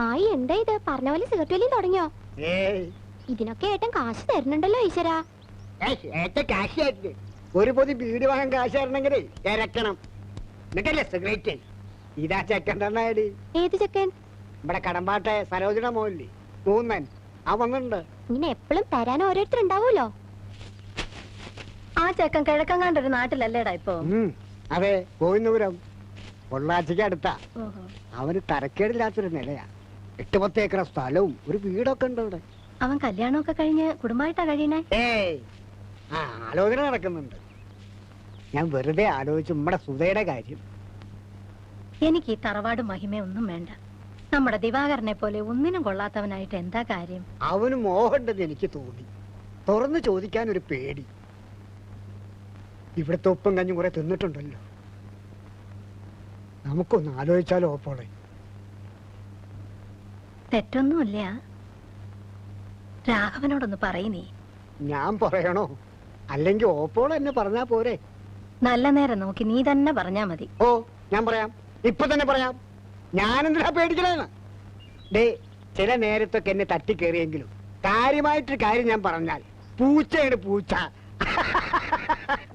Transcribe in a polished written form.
ആയി എന്താ ഇത് പറഞ്ഞ പോലെ സിഗരറ്റ് വലിയും തുടങ്ങിയോ? ഏയ് ഇതിനൊക്കെ ഏട്ടൻ കാശ് തരുന്നുണ്ടല്ലോ ഈശ്വരാ. കാശായിട്ട് ഒരു പൊതി ബീഡി വാങ്ങാൻ കാശ് തരണമെങ്കിലേ ഇരക്കണം. എന്നിട്ടല്ലേ സിഗരറ്റ്. ഇതാ ചെക്കൻ തന്നാടി. ഏത് ചെക്കൻ? ഇവിടെ കടമ്പാട്ടെ സരോജിന മോഹൻലി മൂന്നൻ ആ വന്നിട്ടുണ്ട്. ഇങ്ങനെ എപ്പോഴും തരാൻ ഓരോരുത്തരുണ്ടാവൂലോ. ആ ചെക്കൻ കിഴക്കങ്ങാണ്ടൊരു നാട്ടിലല്ലേടാ ഇപ്പൊ? അതെ, കോയിന്നപുരം പൊള്ളാച്ചിക്ക് അടുത്താ. അവന് തരക്കേടില്ലാത്തൊരു നിലയാ. 8-10 ഏക്കർ സ്ഥലവും ഒരു വീടൊക്കെ ഉണ്ട് അവിടെ. അവൻ കല്യാണമൊക്കെ കഴിഞ്ഞ് കുടുംബമായിട്ടാ കഴിയണേ? ഏയ് ആലോചന നടക്കുന്നുണ്ട്. ഞാൻ വെറുതെ ആലോചിച്ചു നമ്മുടെ സുധയുടെ കാര്യം. എനിക്ക് ഈ തറവാട് മഹിമയൊന്നും വേണ്ട. നമ്മുടെ ദിവാകരനെ പോലെ ഒന്നിനും കൊള്ളാത്തവനായിട്ട് എന്താ കാര്യം? അവന് മോഹമുണ്ടെന്ന് എനിക്ക് തോന്നി. തുറന്നു ചോദിക്കാൻ ഒരു പേടി. ഇവിടുത്തെ ഉപ്പും കഞ്ഞും കുറെ തിന്നിട്ടുണ്ടല്ലോ. നമുക്കൊന്ന് ആലോചിച്ചാലോ ഓപ്പോളെ? തെറ്റൊന്നുമില്ല. രാഘവനോടൊന്ന് പറയുന്നേ. ഞാൻ പറയണോ? അല്ലെങ്കിൽ ഓപ്പോൾ എന്നെ പറഞ്ഞാ പോരെ? നല്ല നേരം നോക്കി നീ തന്നെ പറഞ്ഞാ മതി. ഓ ഞാൻ പറയാം, ഇപ്പൊ തന്നെ പറയാം. ഞാനെന്തിനാ പേടിക്കണേന്ന്? ഡേ, ചില നേരത്തൊക്കെ എന്നെ തട്ടിക്കേറിയെങ്കിലും കാര്യമായിട്ടൊരു കാര്യം ഞാൻ പറഞ്ഞാൽ പൂച്ചയാണ് പൂച്ച.